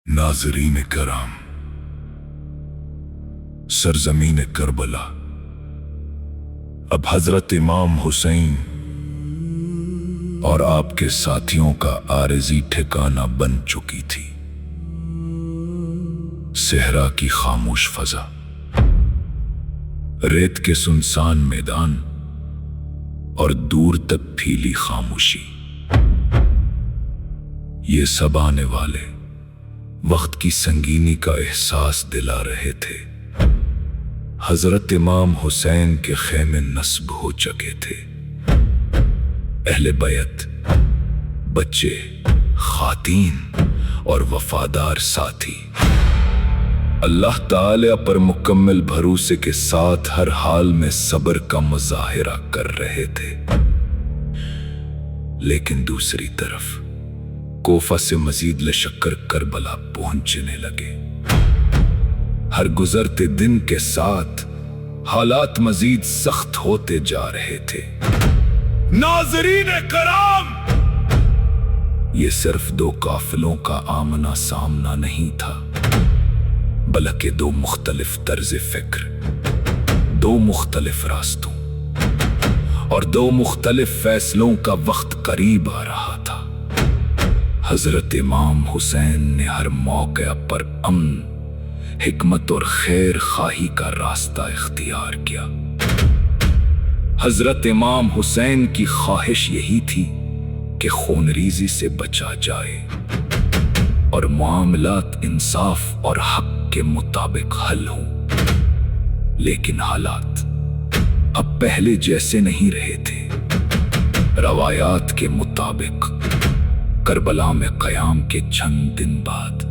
नाज़रीन कराम, सरजमीन करबला अब हजरत इमाम हुसैन और आपके साथियों का आरज़ी ठिकाना बन चुकी थी। सहरा की खामोश फजा, रेत के सुनसान मैदान और दूर तक फीली खामोशी, ये सब आने वाले वक्त की संगीनी का एहसास दिला रहे थे। हजरत इमाम हुसैन के खेमे नस्ब हो चुके थे। अहले बैत, बच्चे, खातीन और वफादार साथी अल्लाह ताला पर मुकम्मल भरोसे के साथ हर हाल में सब्र का मुजाहिरा कर रहे थे। लेकिन दूसरी तरफ कोफा से मजीद लश्कर करबला पहुंचने लगे। हर गुजरते दिन के साथ हालात मजीद सख्त होते जा रहे थे। नाज़रीन कराम, ये सिर्फ दो काफिलों का आमना सामना नहीं था, बल्कि दो मुख्तलिफ तर्ज फिक्र, दो मुख्तलिफ रास्तों और दो मुख्तलिफ फैसलों का वक्त करीब आ रहा था। हजरत इमाम हुसैन ने हर मौके पर अमन, हिकमत और खैर खाही का रास्ता इख्तियार किया। हजरत इमाम हुसैन की ख्वाहिश यही थी कि खूनरेज़ी से बचा जाए और मामलात इंसाफ और हक के मुताबिक हल हों। लेकिन हालात अब पहले जैसे नहीं रहे थे। रवायात के मुताबिक करबला में क़याम के चंद दिन बाद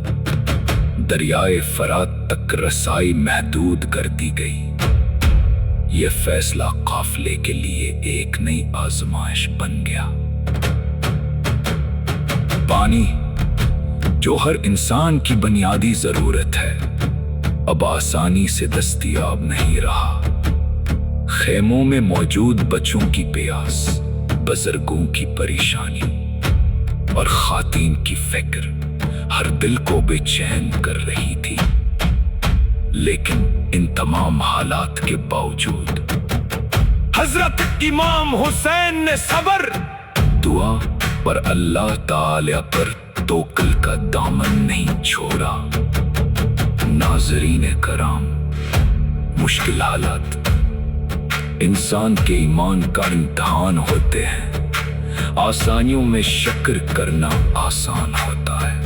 दरियाए फरात तक रसाई महदूद कर दी गई। यह फैसला काफिले के लिए एक नई आजमाइश बन गया। पानी, जो हर इंसान की बुनियादी जरूरत है, अब आसानी से दस्तयाब नहीं रहा। खेमों में मौजूद बच्चों की प्यास, बुजुर्गों की परेशानी और खातीन की फिक्र हर दिल को बेचैन कर रही थी। लेकिन इन तमाम हालात के बावजूद हजरत इमाम हुसैन ने सब्र, दुआ पर अल्लाह ताला पर तवक्कुल का दामन नहीं छोड़ा। नाज़रीन कराम, मुश्किल हालात इंसान के ईमान का इम्तिहान होते हैं। आसानियों में शक्र करना आसान होता है,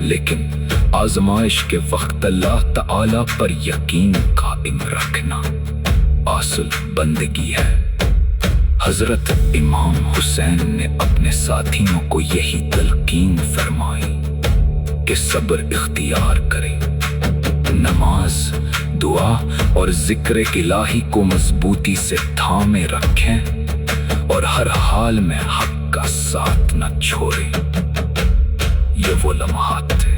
लेकिन आजमाइश के वक्त अल्लाह ताला पर यकीन कायम रखना असल बंदगी है। हजरत इमाम हुसैन ने अपने साथियों को यही तलकीन फरमाई कि सब्र इख्तियार करें, नमाज, दुआ और जिक्र इलाही को मजबूती से थामे रखें और हर हाल में हक का साथ न छोड़ें। ये वो लम्हात थे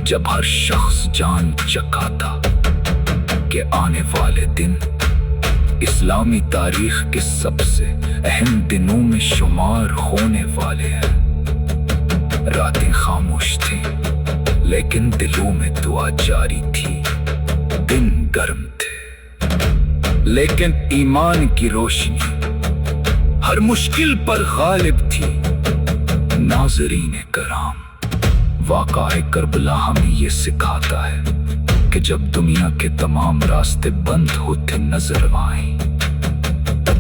जब हर शख्स जान चका था कि आने वाले दिन इस्लामी तारीख के सबसे अहम दिनों में शुमार होने वाले हैं। रातें खामोश थीं, लेकिन दिलों में दुआ जारी थी। दिन गर्म थे, लेकिन ईमान की रोशनी हर मुश्किल पर गालिब थी। नाज़रीन कराम, वाक़या करबला हमें ये सिखाता है कि जब दुनिया के तमाम रास्ते बंद होते नजर आएं,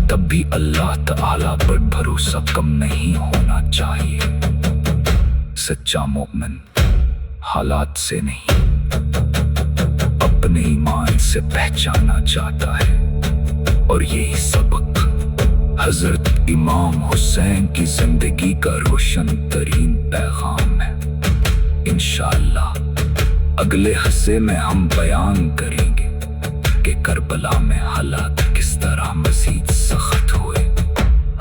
तब भी अल्लाह ताला पर भरोसा कम नहीं होना चाहिए। सच्चा मोमिन हालात से नहीं, अपने ईमान से पहचाना जाता है। और यही सबक हजरत इमाम हुसैन की जिंदगी का रोशन तरीन पैगाम है। इंशाअल्लाह अगले हिस्से में हम बयान करेंगे कि करबला में हालात किस तरह मजीद सख्त हुए।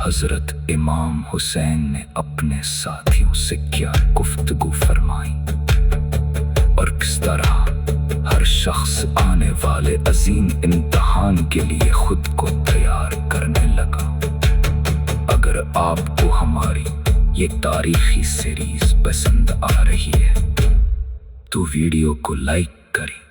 हजरत इमाम हुसैन ने अपने साथियों से क्या गुफ्तगू फरमाई और किस तरह हर शख्स आने वाले अजीम इम्तिहान के लिए खुद को तैयार करने लगा। अगर आपको हमारी ये तारीखी सीरीज पसंद आ रही है تو ویڈیو کو لائک کریں۔